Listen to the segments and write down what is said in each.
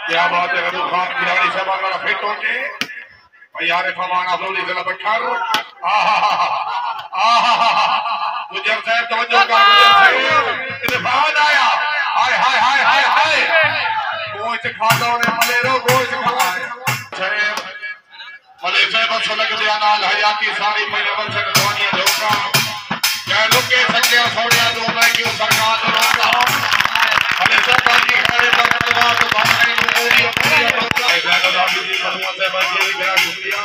क्या बात है रघु खान खिलाड़ी से बांग्ला फिट होके यार फवाना बोली से बखर गुजर साहब तवज्जो कर गुजर साहब इरफान आया हाय हाय हाय हाय हाय गोश्त खादो ने मलेरो गोश्त खा साहब मले से बस लग दिया नाल हया की सारी पहले बल से दवानियां धोखा क्या रुके सके सोड़िया दो मैं क्यों सरकार रोका मले से बाकी खड़े बकवा तो बाकी पूरी पूरी धोखा ऐसा तो आप जी बनुआ से बाकी गया शुक्रिया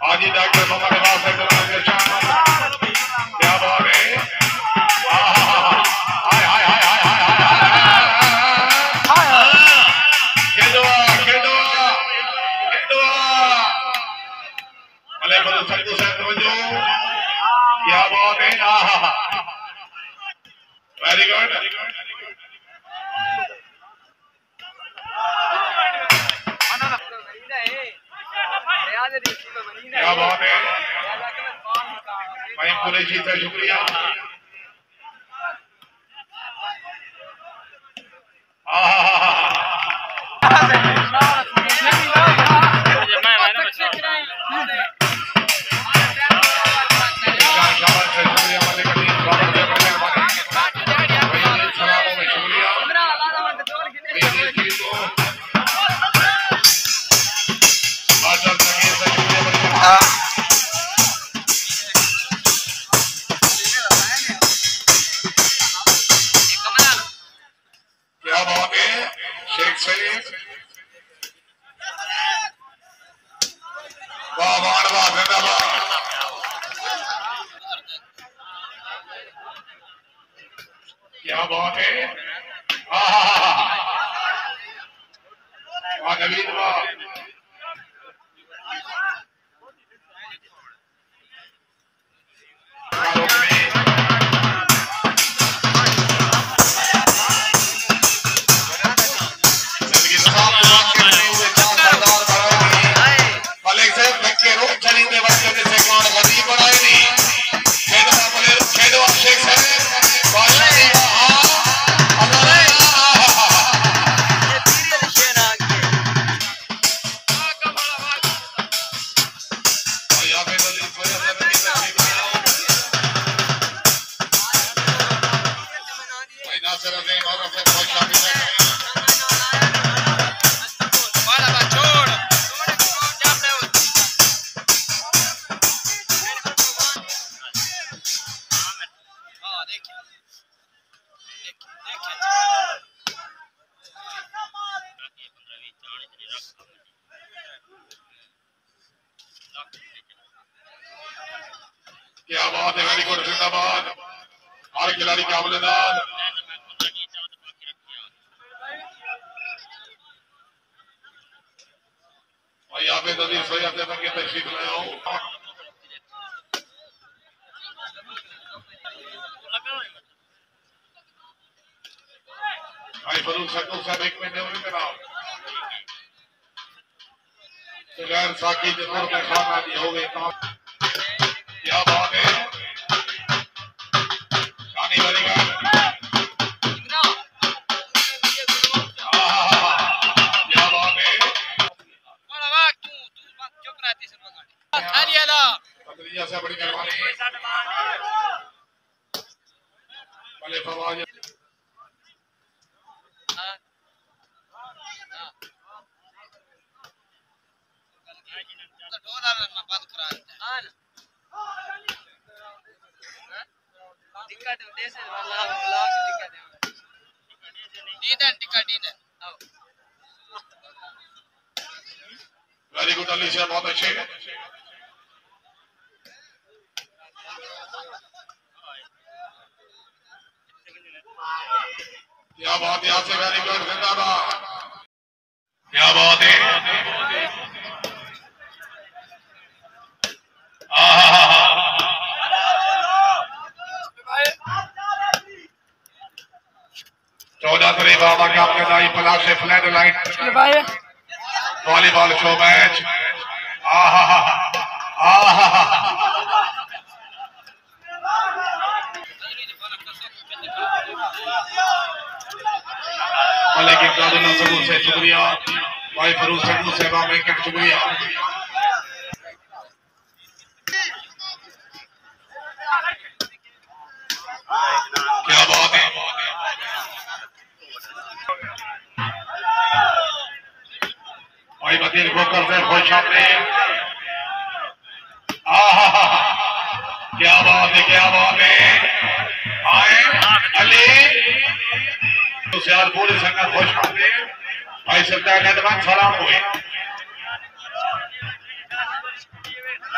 आज डॉक्टर मोहम्मद नवाज क्या बात है हाय हाय हाय हाय हाय खेदो खेदो खेदो अले बदल सकते हैं तवज्जो क्या बात है वेरी गुड क्या बात है भाई कुरैशी से शुक्रिया क्या बात है नवीन क्या बात है वेरी गुड जिंदाबाद हर खिलाड़ी क्या बल्लेबाज भाई आप जल्दी सोया से बन के तशरीफ ले आओ भाई फरूक सकूल साहब एक मिनट में कराओ गैर साकी जरूर में खाना भी हो गए काम क्या बात है शानी वाली का क्या बात है चुप रहती बदरिया से बड़ी मेहरबानी भले फवाज बंद करा टिकट देश वाला ब्लॉग टिकट दीदन टिकट दीदन वेरी गुड अली से बहुत अच्छे क्या बात है यहाँ से वेरी गुड जिंदाबाद क्या बात है आपके दाई पला से flat light volleyball show match. लेकिन सबूत से शुक्रिया भाई फरूख सबूत से का शुक्रिया। क्या बात है भाई बदीर को करते खुश आपने। क्या बात है क्या बात है। आए अली पूरी संगत खुश आपने भाई सरदार कहते सलाम हुए।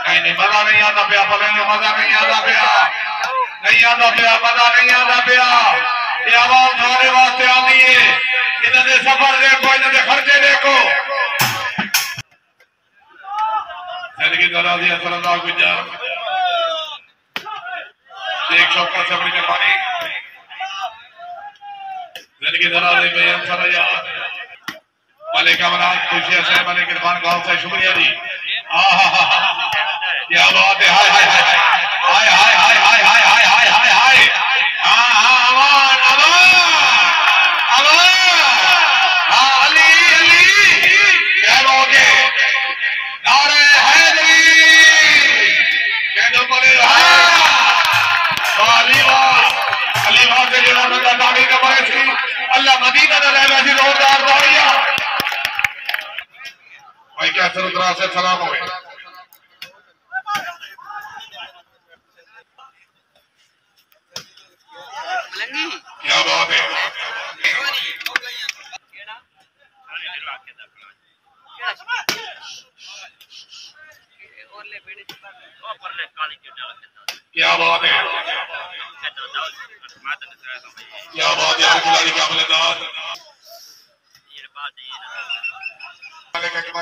नहीं मजा नहीं आता पिया बोलेंगे मजा नहीं आता पिया नहीं आता पिया मजा नहीं आता पिया। ये आवाज तुम्हारे वास्ते आनी है। इन्होंने सफर देखो इन्होंने खर्चे देखो। जिंदगी दराजी असरदार गुजर शेख शौकत से बड़ी मेहरबानी। जिंदगी दराजी में अंसर यार मलिक अमरान खुशिया से मलिक इरफान गांव से शुक्रिया जी। क्या बात है। हाय हाय हाय हाय हाय हाय हाय हाय हाय हाय हाय हाय। अमान अमान अमान अली अली क्या लोगे नारे हैदरी कह दो बोले अलीवा से जो बंदा दाढ़ी का बड़े थी अल्लाह मदीना में रहना थी जोरदार दाढ़िया भाई क्या सरुद्रा से सलाम हुए। क्या बात है। क्या बात है क्या बात है खिलाड़ी क्या बल्लेबाज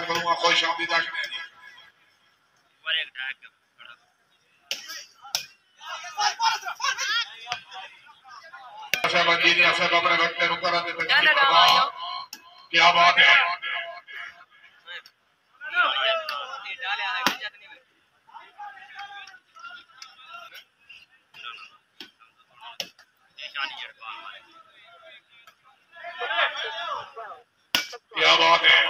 करूंगा खुश आमदीदा अपने व्यक्ति रुका क्या बात है। क्या बात है।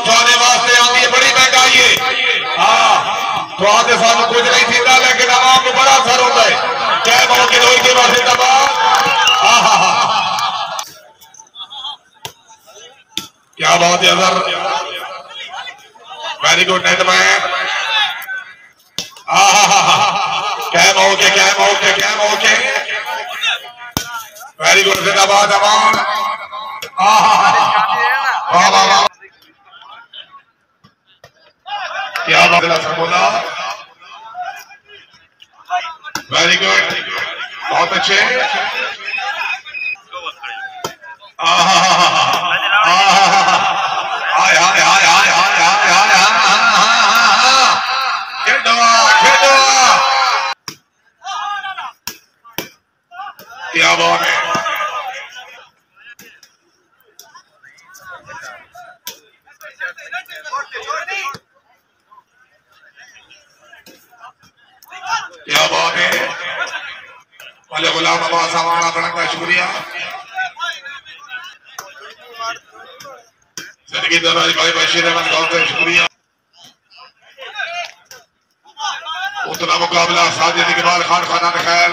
थोड़े वास्ते आती है बड़ी महंगाई है। हाँ थोड़े साल कुछ नहीं थी लेकिन आवाम को बड़ा असर होता है। क्या मौके दो के वास्ते तबाह। क्या बात है Azhar very good net man. क्या मौके क्या मौके क्या मौके वेरी गुड जिंदाबाद अमान। क्या बात है बोला वेरी गुड बहुत अच्छे। क्या बात है। क्या बात है। वाले गुलाम अब्बास हमारा तड़क का शुक्रिया। जिंदगी दराज भाई बशीर अहमद गांव का शुक्रिया। उतना मुकाबला साजिद इकबाल खान खाना खैर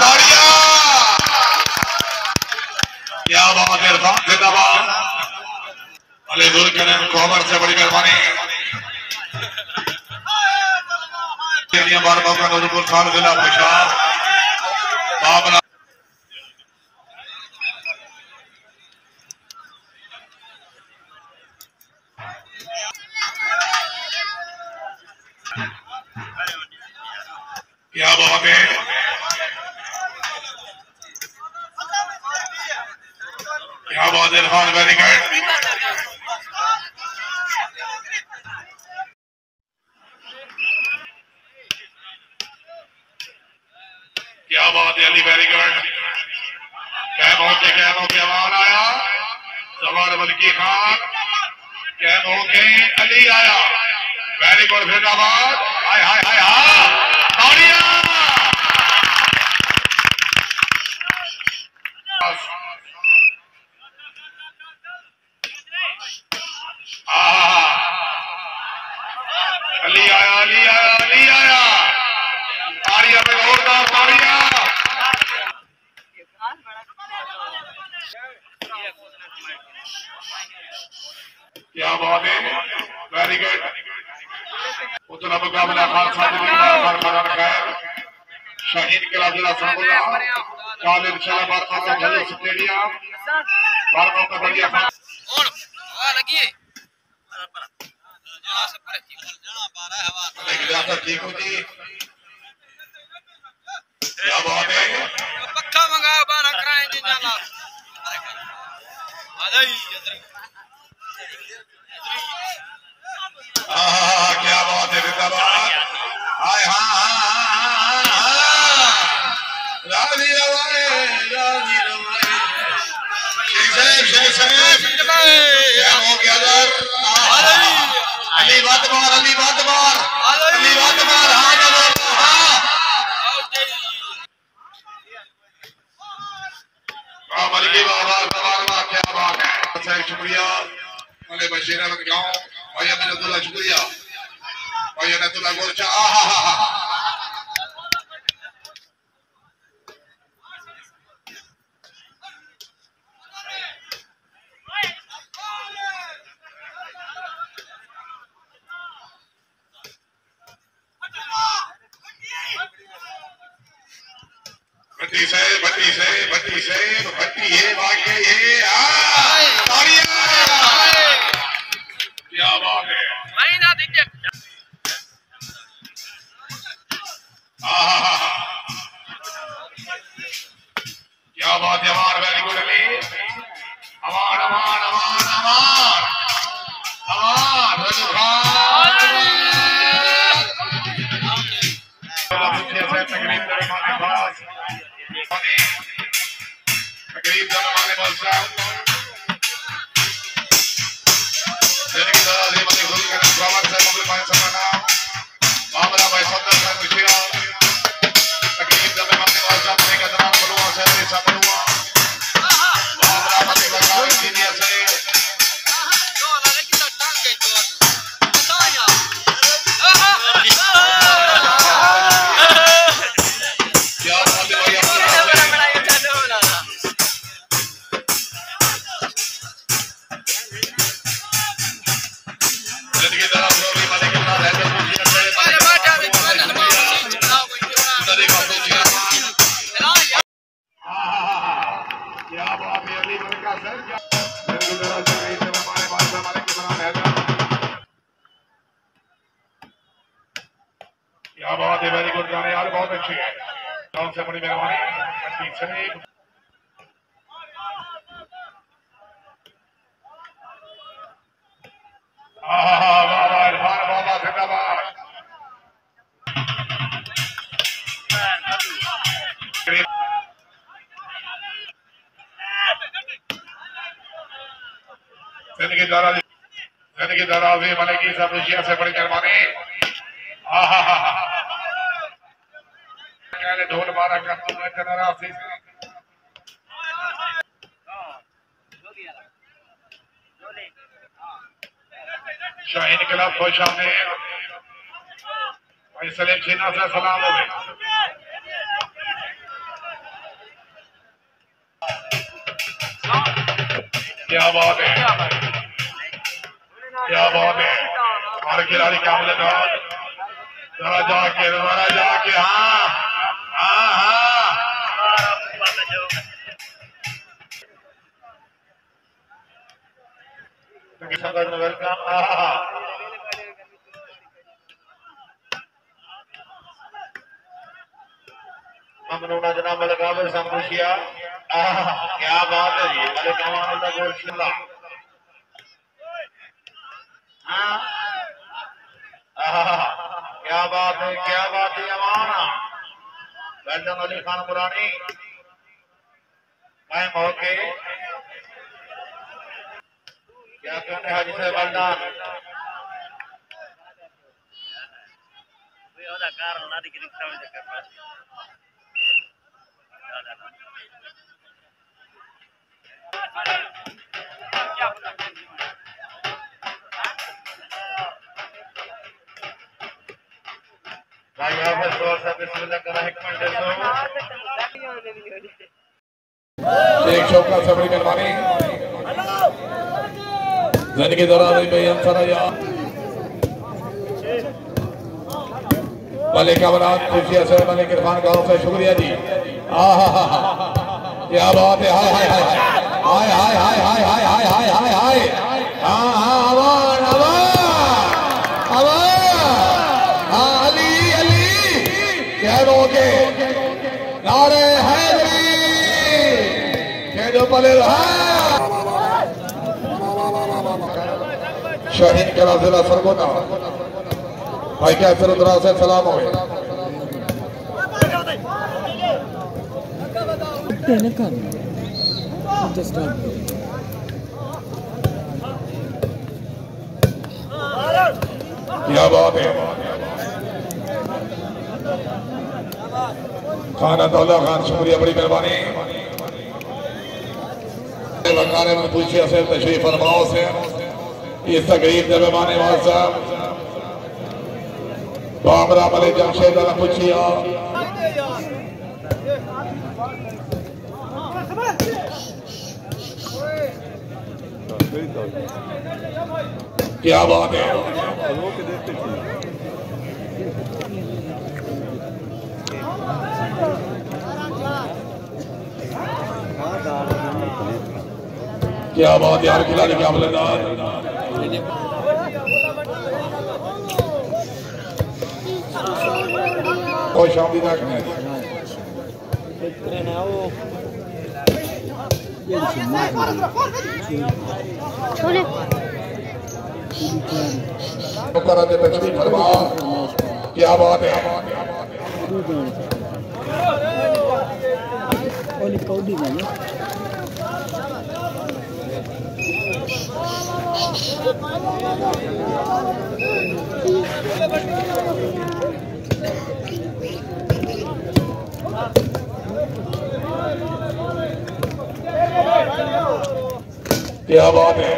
ताड़िया। क्या बात है इरफान जिंदाबाद। अली दुलकरन कोमर से बड़ी मेहरबानी। बार मौका नूरुल खान जिला पेशाब मामला। क्या बात है। क्या बात है Irfan very good. Ali very good कैम होके अमान आया जवान मलकी खान कैम होके अली आया वेरी गुड जिंदाबाद हाय हाय हाय तालियां अली आया अली आया अली आया तालियां पे जोरदार तालियां क्या बात है वेरी गुड उतना मुकाबला खालसा शाहीन किला जिला सांबला काल इंशाल्लाह बारका का भले स्टेडियम बारका का बढ़िया और लगी ठीक होती क्या बात है पक्का मंगाया बाना कराएंगे जाला क्या बात है जिंदाबाद हाय राजी रवाए शेख साहब क्या हो गया अली बात मार अली बात मार अली बात मार हाँ मलिकी बाबा तबारक क्या बात है शुक्रिया मले बशीर अहमद गाँव भाई अमीनुल्लाह शुक्रिया भाई अनतुल्लाह गोरचा भट्टी है वाकई है क्या बात है क्या बात है अमान वेरी गुड अली अमान अमान अमान अमान अमान रजू खान तकरीब दरमाने खास तकरीब दरमाने बादशाह जिनकी दराज़ी मनी खुल के नवाब साहब मुगल भाई समाना मामला भाई सदर साहब मुशीरा तकरीब दरमाने बादशाह ने का नाम बलुआ साहब ने सबलुआ मामला मनी बगावत सीनियर से जो लगे कि टांग के जो बताया क्या बात है भाई जिनकी तरफ लोग मलिक का रहते हैं अरे बाटा में क्या बात है अली का सर क्या जिनकी तरफ तकरीब में हमारे बादशाह मलिक के बना रहता क्या बात है वेरी गुड गाने यार बहुत अच्छी है कौन से बड़ी मेहरबानी पीछे बाबा जिंदाबाद जिनकी दराज़ी मलेगी सब एशिया से बड़ी मेहरबानी ढोल मारा कर शाहीन किला खुश आमदीद भाई सलीम छीना से सलाम हो गए क्या बात है क्या बात है हमारे खिलाड़ी काबिल जरा जाके हाँ हाँ हाँ वेलकम ममनूना जनाब मलकाबिल संकुशिया क्या बात है जी मलिक अमानुल्लाह गोरशिल्ला क्या बात है अमाना वेलडन अली खान पुरानी कायम होके क्या कहने हाजी साहब वेलडन भाई हाफिज से बिस्मिल्लाह करा एक मिनट एक शौका से बड़ी मेहरबानी जिंदगी दराज़ी में अंसराया मलिक अमरान खुशिया से मलिक इरफान गांव से शुक्रिया जी। क्या बात है। हाय हाय हाय हाय हाय हाय हाय हाय हाय हाय हाय हाय हाँ हाँ अवान अवान अवान हाँ अली अली कह दो के नारे हैदरी कह दो पले शाहीन कला जिला सरगोदा भाई क्या सरदरा से सलाम हो क्या बात है। खाना दौला खान शुक्रिया बड़ी मेहरबानी वकारे में पूछिए से तशरीफ फरमाओ से इस तकरीब जब माने वाल साहब बाबरा मले जमशेद पूछिया क्या बात है। क्या बात यार खिलाड़ी क्या बल्लेबाज कोई शादी तक नहीं तशरीफ फरमा। क्या बात है। क्या बात है।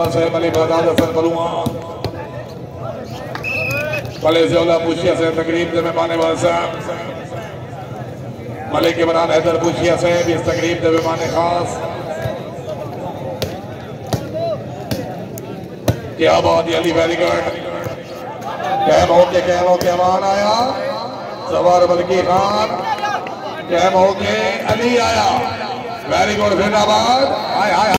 से मलिक पूछिया से तकरीब में माने वाले साहब मलिक इमरान हैदर पूछिया से इस तकरीब में माने खास। क्या बात अली वेरी गुड कैम होके अमान आया सवार बल्कि खान कैम होके अली आया वेरी गुड जिंदाबाद। हाय हाय